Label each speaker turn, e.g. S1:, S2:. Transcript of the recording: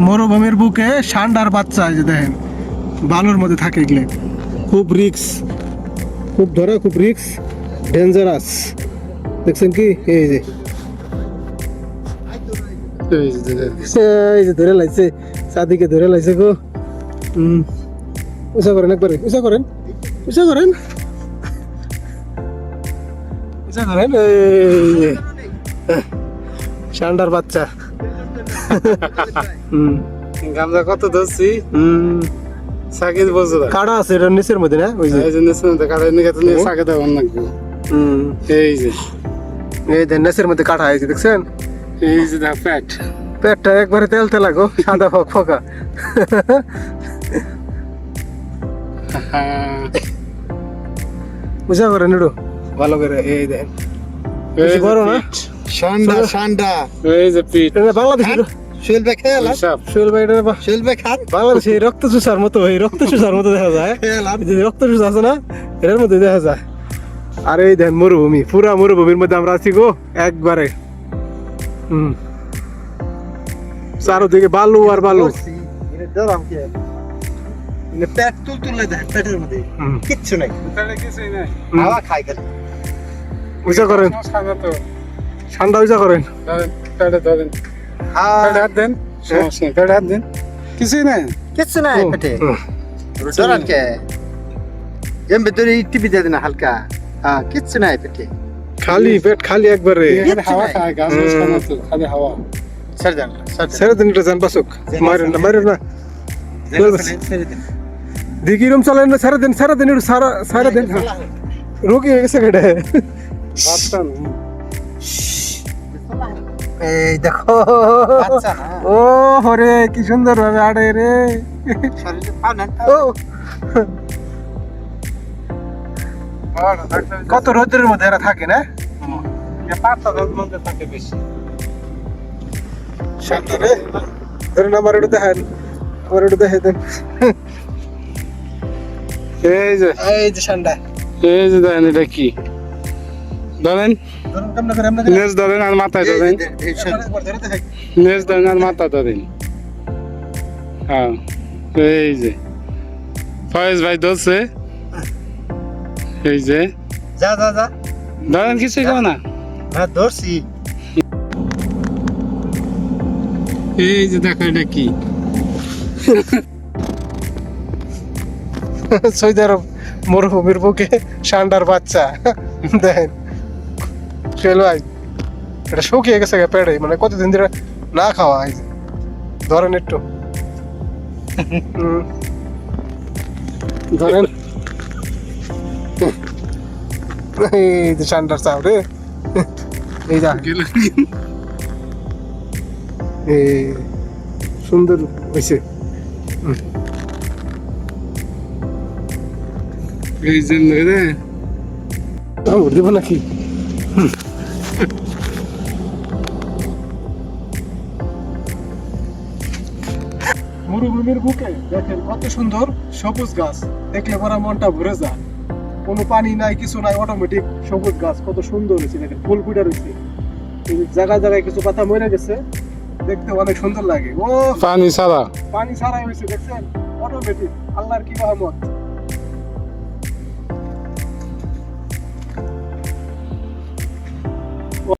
S1: মরুভূমির বুকে ষান্ডার বাচ্চা, এই যে দেখেন বালুর মধ্যে থাকে এগুলো, খুব রিক্স, খুব ধরা, খুব রিক্স, ডেঞ্জারাস। দেখছেন কি, এই যে এই যে ধরে লাইছে, চাদিকে ধরে লাইছে গো। উঁচা করেন একবারে, উঁচা করেন, উঁচা করেন, উঁচা করেন। এই ষান্ডার বাচ্চা।
S2: গামজা কত ধরছি, সাকিদ বলছো
S1: কাটা আছে এটা নিচের মধ্যে না, ওই যে
S2: নিচের মধ্যে কাটা নিয়ে তো সাকে দেওয়া লাগবে। এই যে
S1: এই যে নিচের মধ্যে কাটা হয়েছে, দেখছেন?
S2: এই যে দেখ পেট,
S1: পেটটা একবারে তেল তেলা গো, সাদা ফক ফকা। বুঝা করেন একটু ভালো করে, এই দেখেন বেশি বড় না,
S3: ষান্ডা ষান্ডা।
S2: এই যে পিঠ,
S1: এটা বাংলাদেশি
S3: শৈল ভাই খেয়াল,
S1: শৈল ভাই, এটা
S3: শৈল ভাই খান।
S1: বাংলাদেশে রক্ত চুষার মতো, এই রক্ত চুষার মতো দেখা যায়, এই যে রক্ত চুষা আছে না, এটার মধ্যে দেখা যায়। আর এই দেখেন মরুভূমি, পুরা মরুভূমির মধ্যে আমরা আছি গো একবারে। চারোদিকে বালু আর বালু।
S3: পেট তুলে দেয়, পেটের মধ্যে কিচ্ছু নাই,
S2: কিছুই নাই,
S3: হাওয়া খাই গেল।
S1: উঁচা করেন, ঠান্ডা উঁচা করেন,
S2: পেটে ধরেন, পেটে হাত দেন, সমস্যা নেই, পেটে হাত দেন, কিছুই নাই,
S3: কিচ্ছু নাই পেটে। ডরান কে এম ভিতরে টিপি দিয়ে দেন হালকা, কিচ্ছু নাই পেটে,
S1: খালি পেট, খালি একবারে।
S2: হাওয়া খায়, গাছ খায় না তো, খালি হাওয়া।
S3: ছেড়ে দেন,
S1: ছেড়ে দিন, এটা জান পাসুক, মারেন না, মারেন না,
S3: ছেড়ে দেন।
S1: দিকি রুম চলেন না, ছেড়ে দিন, ছেড়ে দিন, একটু ছেড়ে দিন, রোগী হয়ে গেছে কেটে।
S2: বাচ্চা না।
S3: এই দেখো বাচ্চা না,
S1: ও হরে কি সুন্দর ভাবে আড়ে রে।
S3: শরীরে পাও না।
S1: ও কত রোদ্রের মধ্যে এরা থাকে না,
S2: পাতার মধ্যে থাকে বেশি।
S1: শান্ত রে। ধরেন আমার একটু দেখেন, আমার একটু দেখে দেন।
S2: এই যে,
S1: এই যে ঠান্ডা,
S2: এই যে দেখেন এটা কি, ধরেন
S1: ধরুন কেমন করে, এমনি করে।
S2: নেজ ধরেন আর মাথায় ধরেন,
S1: একবার ধরে দেখেন।
S2: নেজ ধরেন আর মাথা ধরেন। হ্যাঁ, এই যে ফয়েজ ভাই ধরছে, এই যে
S3: যা যা যা,
S2: ধরেন, কিছুই করে না।
S3: না ধরছি।
S2: এই যে দেখো এটা কি,
S1: সৌদি আরব মরুভূমির বুকে ষান্ডার বাচ্চা। দেখেন চলো ভাই, এটা শুকিয়ে গেছে পেড়ে, মানে কতদিন ধরে না খাওয়া। এই যে ধরেন একটু, ধরেন, এই যে ষান্ডার চাপ রে, এই যা, এই সুন্দর হয়েছে।
S2: এই যে রে
S1: দেব নাকি? মরুভূমির বুকে দেখেন কত সুন্দর সবুজ গাছ, দেখলে পরে মনটা ভরে যায়। কোনো পানি নাই, কিছু নাই, অটোমেটিক সবুজ গাছ কত সুন্দর হয়েছে। দেখেন ফুল ফুটে রয়েছে, জায়গায় জায়গায় কিছু পাতা মরে গেছে, দেখতে অনেক সুন্দর লাগে। ও
S2: পানি ছাড়া,
S1: পানি ছাড়াই হয়েছে, দেখছেন? অটোমেটিক, আল্লাহর কি রহমত।